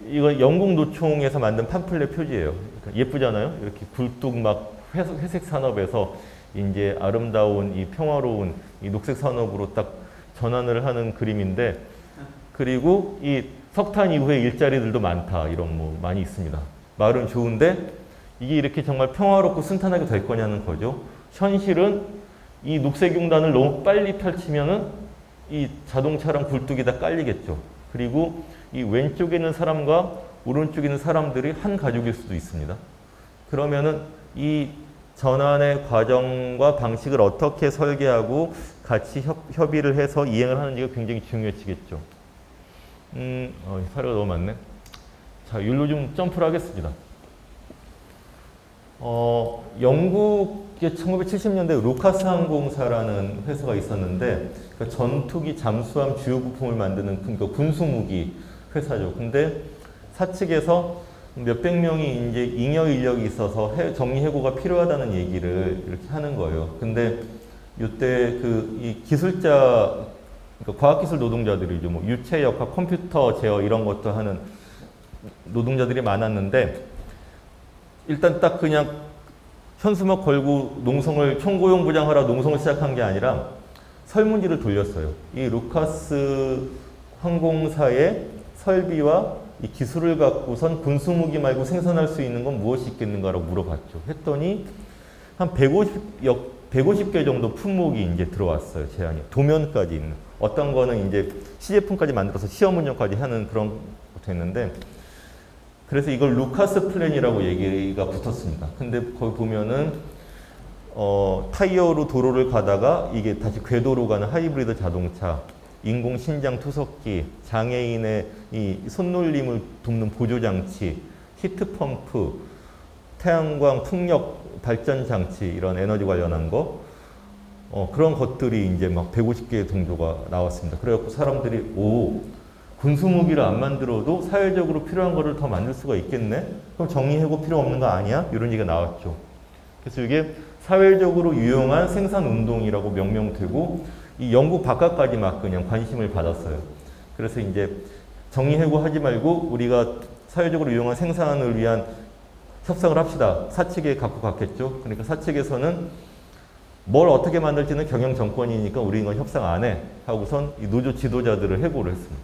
이거 영국 노총에서 만든 팜플렛 표지예요. 그러니까 예쁘잖아요. 이렇게 굴뚝 막 회색 산업에서 이제 아름다운 이 평화로운 이 녹색 산업으로 딱 전환을 하는 그림인데 그리고 이 석탄 이후에 일자리들도 많다 이런 뭐 많이 있습니다. 말은 좋은데 이게 이렇게 정말 평화롭고 순탄하게 될 거냐는 거죠. 현실은 이 녹색융단을 너무 빨리 펼치면은 이 자동차랑 굴뚝이 다 깔리겠죠. 그리고 이 왼쪽에 있는 사람과 오른쪽에 있는 사람들이 한 가족일 수도 있습니다. 그러면은 이 전환의 과정과 방식을 어떻게 설계하고 같이 협의를 해서 이행을 하는지가 굉장히 중요해지겠죠. 사례가 너무 많네. 자, 율로 좀 점프를 하겠습니다. 영국의 1970년대 루카스 항공사라는 회사가 있었는데, 그러니까 전투기, 잠수함 주요 부품을 만드는 그러니까 군수무기 회사죠. 근데 사측에서 몇백 명이 이제 잉여 인력이 있어서 정리해고가 필요하다는 얘기를 이렇게 하는 거예요. 근데 이때 이 기술자, 그러니까 과학기술 노동자들이죠. 뭐 유체역학, 컴퓨터 제어 이런 것도 하는 노동자들이 많았는데, 일단 딱 그냥 현수막 걸고 농성을 총고용 부장하라 농성을 시작한 게 아니라 설문지를 돌렸어요. 이 루카스 항공사의 설비와 이 기술을 갖고선 군수무기 말고 생산할 수 있는 건 무엇이 있겠는가라고 물어봤죠. 했더니 한 150개 정도 품목이 이제 들어왔어요. 제안이. 도면까지 있는. 어떤 거는 이제 시제품까지 만들어서 시험 운영까지 하는 그런 것도 있는데, 그래서 이걸 루카스 플랜이라고 얘기가 붙었습니다. 근데 거기 보면은 타이어로 도로를 가다가 이게 다시 궤도로 가는 하이브리드 자동차, 인공 신장 투석기, 장애인의 이 손놀림을 돕는 보조장치, 히트펌프, 태양광 풍력 발전 장치, 이런 에너지 관련한 거, 그런 것들이 이제 막 150개 정도가 나왔습니다. 그래갖고 사람들이 군수무기를 안 만들어도 사회적으로 필요한 거를 더 만들 수가 있겠네? 그럼 정리해고 필요 없는 거 아니야? 이런 얘기가 나왔죠. 그래서 이게 사회적으로 유용한 생산운동이라고 명명되고, 이 영국 바깥까지 막 그냥 관심을 받았어요. 그래서 이제 정리해고 하지 말고 우리가 사회적으로 유용한 생산을 위한 협상을 합시다. 사측에 갖고 갔겠죠. 그러니까 사측에서는 뭘 어떻게 만들지는 경영 정권이니까 우리 이건 협상 안 해 하고선 이 노조 지도자들을 해고를 했습니다.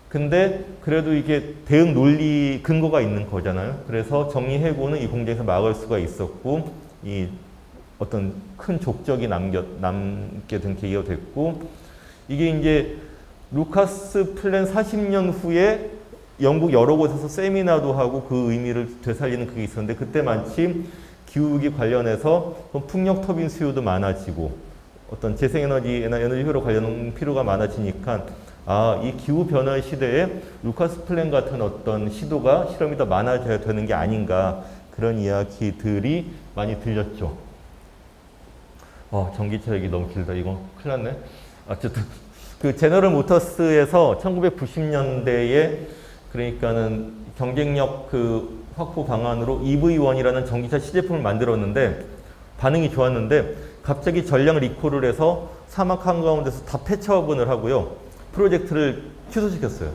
근데 그래도 이게 대응 논리 근거가 있는 거잖아요. 그래서 정리해고는 이 공장에서 막을 수가 있었고, 이 어떤 큰 족적이 남게 된 계기가 됐고, 이게 이제 루카스 플랜 40년 후에 영국 여러 곳에서 세미나도 하고 그 의미를 되살리는 그게 있었는데, 그때 마침 기후위기 관련해서 풍력 터빈 수요도 많아지고 어떤 재생에너지, 에너지 효율 관련 필요가 많아지니까 이 기후변화 시대에 루카스 플랜 같은 어떤 시도가 실험이 더 많아져야 되는 게 아닌가, 그런 이야기들이 많이 들렸죠. 전기차 얘기 너무 길다. 이거 큰일 났네. 어쨌든 그 제너럴 모터스에서 1990년대에 그러니까는 경쟁력 확보 방안으로 EV1이라는 전기차 시제품을 만들었는데 반응이 좋았는데, 갑자기 전량 리콜을 해서 사막 한가운데서 다 폐차업을 하고요. 프로젝트를 취소시켰어요.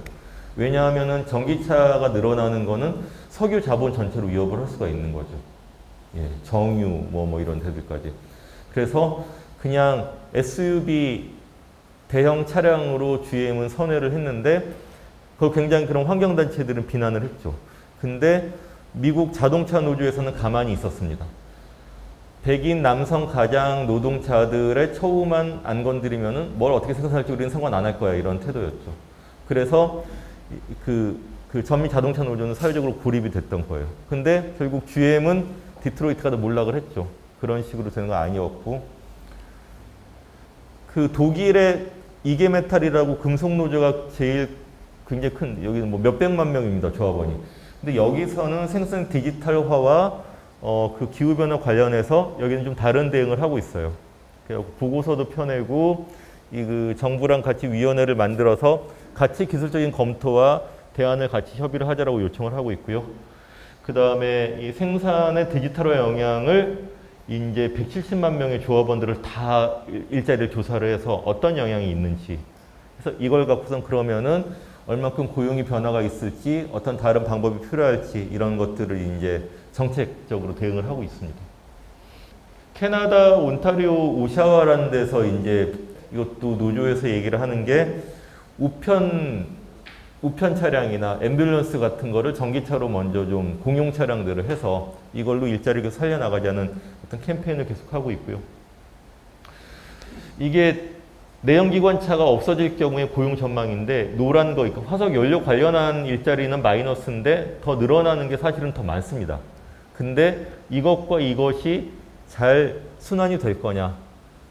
왜냐하면은 전기차가 늘어나는 거는 석유 자본 전체로 위협을 할 수가 있는 거죠. 예, 정유 뭐 이런 데들까지. 그래서 그냥 SUV 대형 차량으로 GM은 선회를 했는데, 그걸 굉장히 그런 환경단체들은 비난을 했죠. 근데 미국 자동차 노조에서는 가만히 있었습니다. 백인 남성 가장 노동자들의 처우만 안 건드리면은 뭘 어떻게 생산할지 우리는 상관 안 할 거야, 이런 태도였죠. 그래서 그 전미 자동차 노조는 사회적으로 고립이 됐던 거예요. 근데 결국 GM은 디트로이트가 더 몰락을 했죠. 그런 식으로 되는 거 아니었고, 그 독일의 이게메탈이라고 금속 노조가 제일 굉장히 큰, 여기는 뭐 몇백만 명입니다, 조합원이. 근데 여기서는 생산 디지털화와 그 기후변화 관련해서 여기는 좀 다른 대응을 하고 있어요. 보고서도 펴내고, 그 정부랑 같이 위원회를 만들어서 같이 기술적인 검토와 대안을 같이 협의를 하자라고 요청을 하고 있고요. 그 다음에 이 생산의 디지털화 영향을 이제 170만 명의 조합원들을 다 일자리를 조사를 해서 어떤 영향이 있는지, 그래서 이걸 갖고선 그러면은 얼마큼 고용이 변화가 있을지, 어떤 다른 방법이 필요할지, 이런 것들을 이제 정책적으로 대응을 하고 있습니다. 캐나다 온타리오 오샤와라는 데서 이제 이것도 노조에서 얘기를 하는 게, 우편 차량이나 앰뷸런스 같은 거를 전기차로 먼저 좀 공용 차량들을 해서 이걸로 일자리를 살려나가자는 어떤 캠페인을 계속하고 있고요. 이게 내연기관차가 없어질 경우에 고용 전망인데, 노란 거, 화석 연료 관련한 일자리는 마이너스인데 더 늘어나는 게 사실은 더 많습니다. 근데 이것과 이것이 잘 순환이 될 거냐.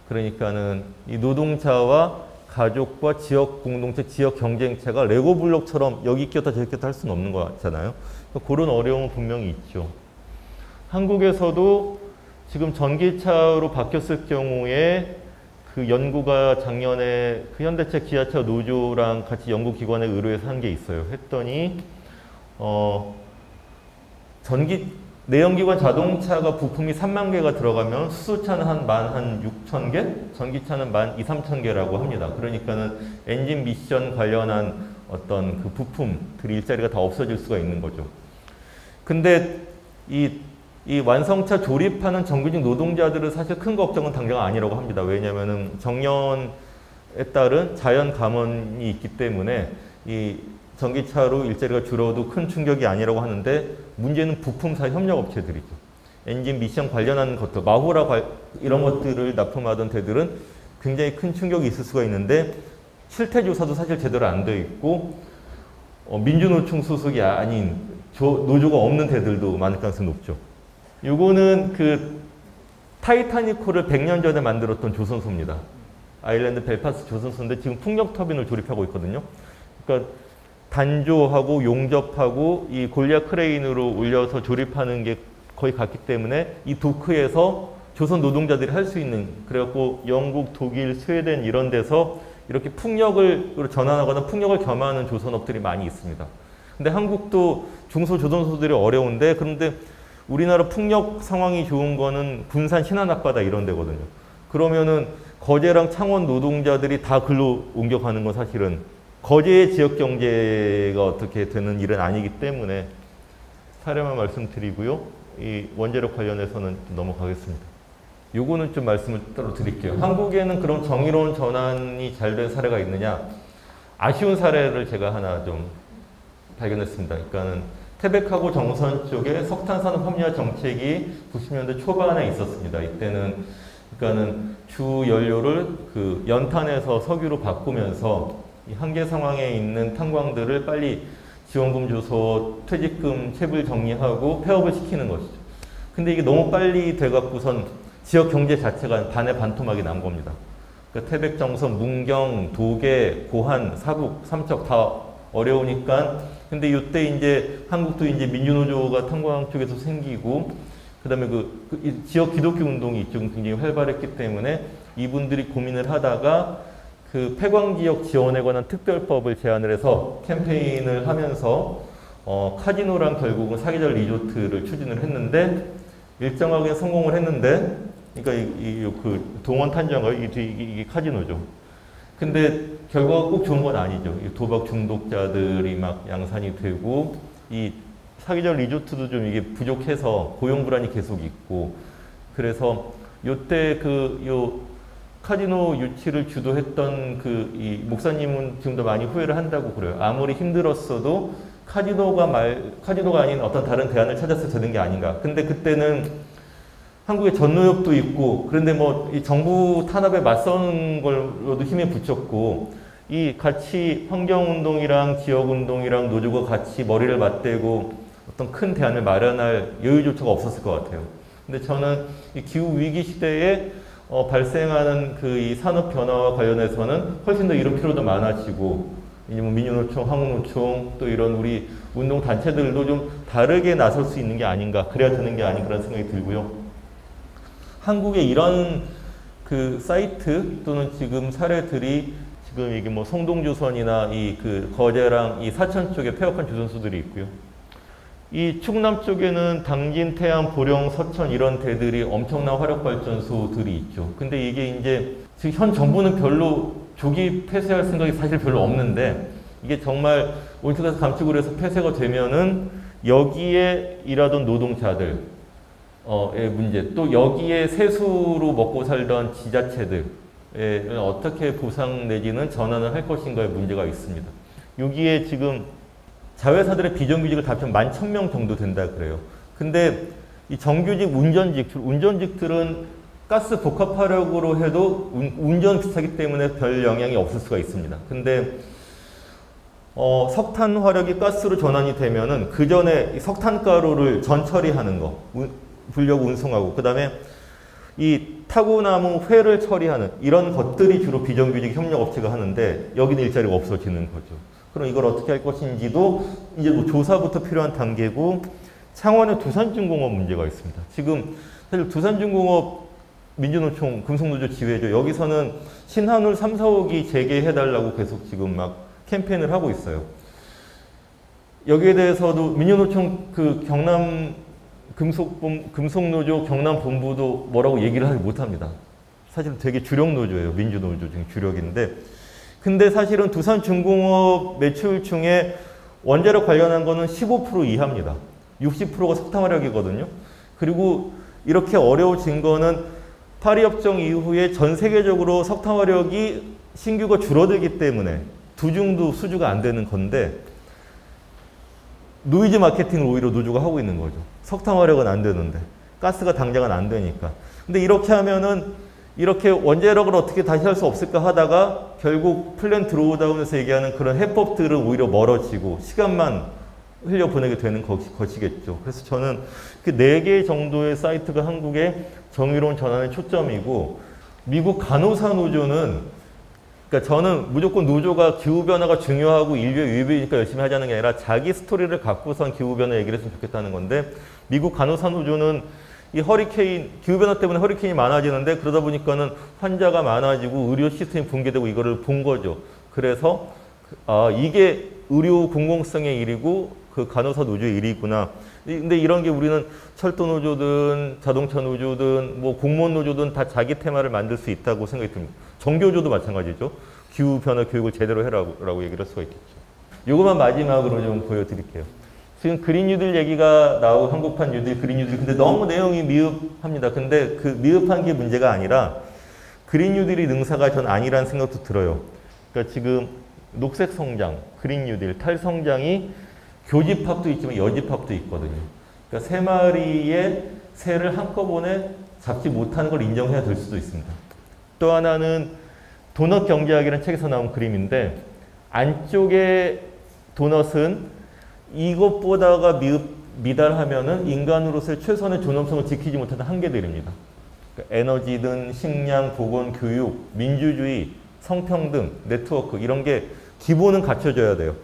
그러니까는 이 노동자와 가족과 지역 공동체, 지역 경쟁체가 레고 블록처럼 여기 끼었다 저기 끼었다 할 수는 없는 거잖아요. 그런 어려움은 분명히 있죠. 한국에서도 지금 전기차로 바뀌었을 경우에 그 연구가 작년에 그 현대차 기아차 노조랑 같이 연구기관에 의뢰해서 한 게 있어요. 했더니 내연기관 자동차가 부품이 3만 개가 들어가면 수소차는 한 6,000개, 전기차는 13,000개라고 합니다. 그러니까는 엔진 미션 관련한 어떤 그 부품들이 일자리가 다 없어질 수가 있는 거죠. 근데 이 완성차 조립하는 정규직 노동자들은 사실 큰 걱정은 당장 아니라고 합니다. 왜냐하면 정년에 따른 자연 감원이 있기 때문에 이 전기차로 일자리가 줄어도 큰 충격이 아니라고 하는데 문제는 부품사 협력업체들이죠. 엔진 미션 관련한 것들, 마호라 이런 것들을 납품하던 데들은 굉장히 큰 충격이 있을 수가 있는데 실태조사도 사실 제대로 안 되어 있고 민주노총 소속이 아닌 노조가 없는 데들도 많을 가능성이 높죠. 요거는 그 타이타닉호를 100년 전에 만들었던 조선소입니다. 아일랜드 벨파스트 조선소인데 지금 풍력 터빈을 조립하고 있거든요. 그러니까 단조하고 용접하고 이 골리앗 크레인으로 올려서 조립하는 게 거의 같기 때문에 이 도크에서 조선 노동자들이 할 수 있는, 그래갖고 영국, 독일, 스웨덴 이런 데서 이렇게 풍력을 전환하거나 풍력을 겸하는 조선업들이 많이 있습니다. 근데 한국도 중소조선소들이 어려운데, 그런데 우리나라 풍력 상황이 좋은 거는 군산, 신안 앞바다 이런 데거든요. 그러면은 거제랑 창원 노동자들이 다 글로 옮겨가는 건 사실은 거제의 지역 경제가 어떻게 되는 일은 아니기 때문에 사례만 말씀드리고요. 이 원자력 관련해서는 넘어가겠습니다. 요거는 좀 말씀을 따로 드릴게요. 한국에는 그런 정의로운 전환이 잘 된 사례가 있느냐? 아쉬운 사례를 제가 하나 좀 발견했습니다. 그러니까는 태백하고 정선 쪽에 석탄산업 합리화 정책이 90년대 초반에 있었습니다. 이때는 그러니까는 주 연료를 그 연탄에서 석유로 바꾸면서 이 한계 상황에 있는 탄광들을 빨리 지원금 줘서 퇴직금 체불 정리하고 폐업을 시키는 것이죠. 근데 이게 너무 빨리 돼갖고선 지역 경제 자체가 반의 반토막이 난 겁니다. 그러니까 태백, 정선, 문경, 도계, 고한, 사북, 삼척 다 어려우니까. 근데 이때 이제 한국도 이제 민주노조가 탄광 쪽에서 생기고, 그다음에 그 지역 기독교 운동이 좀 굉장히 활발했기 때문에 이분들이 고민을 하다가 그 폐광 지역 지원에 관한 특별법을 제안을 해서 캠페인을 하면서 카지노랑 결국은 사계절 리조트를 추진을 했는데 일정하게 성공을 했는데, 그러니까 그 동원 탄저가 이게 카지노죠. 근데 결과가 꼭 좋은 건 아니죠. 도박 중독자들이 막 양산이 되고, 이 사계절 리조트도 좀 이게 부족해서 고용 불안이 계속 있고, 그래서 요때 카지노 유치를 주도했던 이 목사님은 지금도 많이 후회를 한다고 그래요. 아무리 힘들었어도 카지노가 아닌 어떤 다른 대안을 찾았어야 되는 게 아닌가. 근데 그때는 한국에 전노협도 있고, 그런데 이 정부 탄압에 맞서는 걸로도 힘에 붙였고, 이 같이 환경운동이랑 지역운동이랑 노조가 같이 머리를 맞대고 어떤 큰 대안을 마련할 여유조차가 없었을 것 같아요. 근데 저는 이 기후위기 시대에 발생하는 이 산업 변화와 관련해서는 훨씬 더 이런 필요도 많아지고, 이제 민주노총, 한국노총 또 이런 우리 운동 단체들도 좀 다르게 나설 수 있는 게 아닌가, 그래야 되는 게 아닌가라는 생각이 들고요. 한국의 이런 사이트 또는 지금 사례들이 지금 이게 성동조선이나 거제랑 이 사천 쪽에 폐업한 조선소들이 있고요. 이 충남 쪽에는 당진, 태안, 보령, 서천 이런 데들이 엄청난 화력발전소들이 있죠. 근데 이게 이제 지금 현 정부는 별로 조기 폐쇄할 생각이 사실 별로 없는데, 이게 정말 온실가스 감축을 해서 폐쇄가 되면은 여기에 일하던 노동자들 의 문제, 또 여기에 세수로 먹고 살던 지자체들을 어떻게 보상 내지는 전환을 할 것인가의 문제가 있습니다. 여기에 지금 자회사들의 비정규직을 다 합치면 11,000명 정도 된다 그래요. 근데 이 정규직 운전직들은 가스 복합화력으로 해도 운전 비슷하기 때문에 별 영향이 없을 수가 있습니다. 근데 석탄 화력이 가스로 전환이 되면은 그 전에 석탄가루를 전처리하는 거, 불력 운송하고, 그 다음에 이 타구나무 회를 처리하는 이런 것들이 주로 비정규직 협력업체가 하는데 여기는 일자리가 없어지는 거죠. 그럼 이걸 어떻게 할 것인지도 이제 뭐 조사부터 필요한 단계고 창원의 두산중공업 문제가 있습니다. 지금 사실 두산중공업 민주노총 금속노조 지회죠. 여기서는 신한울 3, 4호기 재개해달라고 계속 지금 막 캠페인을 하고 있어요. 여기에 대해서도 민주노총 그 경남 금속노조 경남본부도 뭐라고 얘기를 하지 못합니다. 사실은 되게 주력 노조예요. 민주노조 중에 주력인데. 근데 사실은 두산중공업 매출 중에 원자력 관련한 거는 15% 이하입니다. 60%가 석탄화력이거든요. 그리고 이렇게 어려워진 거는 파리협정 이후에 전 세계적으로 석탄화력이 신규가 줄어들기 때문에 두중도 수주가 안 되는 건데 노이즈 마케팅을 오히려 노조가 하고 있는 거죠. 석탄화력은 안 되는데 가스가 당장은 안 되니까. 근데 이렇게 하면은 이렇게 원자력을 어떻게 다시 할 수 없을까 하다가 결국 플랜 드로우다운에서 얘기하는 그런 해법들은 오히려 멀어지고 시간만 흘려보내게 되는 것이겠죠. 그래서 저는 그 4개 정도의 사이트가 한국의 정의로운 전환의 초점이고 미국 간호사 노조는 그러니까 저는 무조건 노조가 기후변화가 중요하고 인류의 위협이니까 열심히 하자는 게 아니라 자기 스토리를 갖고선 기후변화 얘기를 했으면 좋겠다는 건데 미국 간호사 노조는 이 허리케인, 기후변화 때문에 허리케인이 많아지는데 그러다 보니까는 환자가 많아지고 의료 시스템이 붕괴되고 이거를 본 거죠. 그래서 이게 의료 공공성의 일이고 그 간호사 노조의 일이구나. 근데 이런 게 우리는 철도 노조든 자동차 노조든 뭐 공무원 노조든 다 자기 테마를 만들 수 있다고 생각이 듭니다. 정교조도 마찬가지죠. 기후변화 교육을 제대로 해라고 얘기를 할 수가 있겠죠. 요거만 마지막으로 좀 보여드릴게요. 지금 그린 뉴딜 얘기가 나오고 한국판 뉴딜, 그린 뉴딜. 근데 너무 내용이 미흡합니다. 근데 그 미흡한 게 문제가 아니라 그린 뉴딜이 능사가 전 아니라는 생각도 들어요. 그러니까 지금 녹색 성장, 그린 뉴딜, 탈성장이 교집합도 있지만 여집합도 있거든요. 그러니까 3마리의 새를 한꺼번에 잡지 못하는 걸 인정해야 될 수도 있습니다. 또 하나는 도넛 경제학이라는 책에서 나온 그림인데 안쪽에 도넛은 이것보다가 미달하면은 인간으로서의 최선의 존엄성을 지키지 못하는 한계들입니다. 그러니까 에너지든 식량, 보건, 교육, 민주주의, 성평등, 네트워크 이런 게 기본은 갖춰져야 돼요.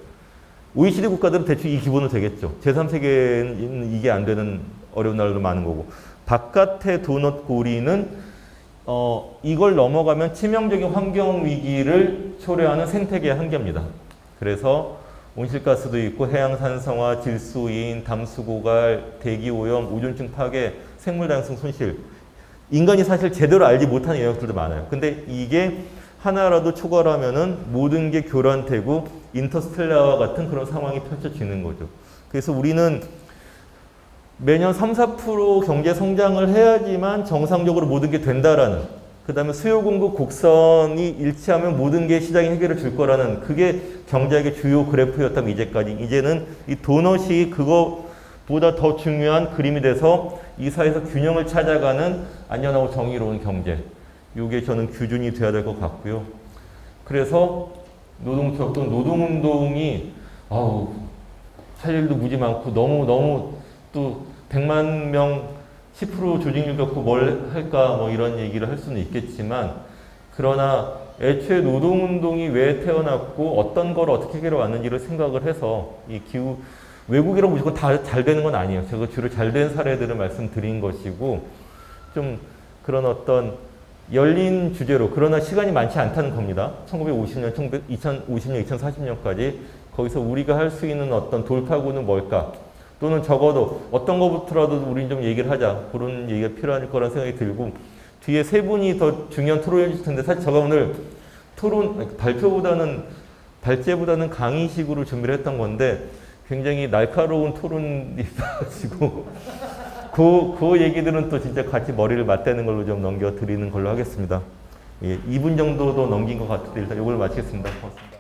OECD 국가들은 대충 이 기본은 되겠죠. 제3세계는 이게 안 되는 어려운 나라도 많은 거고. 바깥의 도넛 고리는 이걸 넘어가면 치명적인 환경 위기를 초래하는 생태계의 한계입니다. 그래서 온실가스도 있고 해양산성화, 질소인, 담수고갈, 대기오염, 오존층 파괴, 생물다양성 손실. 인간이 사실 제대로 알지 못하는 영역들도 많아요. 근데 이게 하나라도 초과하면은 모든 게 교란되고 인터스텔라와 같은 그런 상황이 펼쳐지는 거죠. 그래서 우리는 매년 3, 4% 경제 성장을 해야지만 정상적으로 모든 게 된다라는, 그 다음에 수요 공급 곡선이 일치하면 모든 게 시장이 해결해 줄 거라는, 그게 경제학의 주요 그래프였다면 이제까지, 이제는 이 도넛이 그거보다 더 중요한 그림이 돼서 이 사회에서 균형을 찾아가는 안전하고 정의로운 경제, 이게 저는 규준이 돼야 될 것 같고요. 그래서 노동투합 또는 노동운동이 할 일도 무지 많고 너무 또 100만 명 10% 조직률 갖고 뭘 할까 뭐 이런 얘기를 할 수는 있겠지만, 그러나 애초에 노동운동이 왜 태어났고 어떤 걸 어떻게 해결해 왔는지를 생각을 해서 이 기후, 외국이라고 무조건 다 잘 되는 건 아니에요. 제가 주로 잘 된 사례들을 말씀드린 것이고, 좀 그런 어떤 열린 주제로, 그러나 시간이 많지 않다는 겁니다. 1950년, 2050년, 2040년까지 거기서 우리가 할 수 있는 어떤 돌파구는 뭘까? 또는 적어도 어떤 것부터라도 우리는 좀 얘기를 하자. 그런 얘기가 필요할 거라는 생각이 들고, 뒤에 세 분이 더 중요한 토론을 해줄 텐데, 사실 제가 오늘 발제보다는 강의식으로 준비를 했던 건데, 굉장히 날카로운 토론이 있어가지고, 그 얘기들은 또 진짜 같이 머리를 맞대는 걸로 좀 넘겨드리는 걸로 하겠습니다. 예, 2분 정도도 넘긴 것 같은데, 일단 이걸 마치겠습니다. 고맙습니다.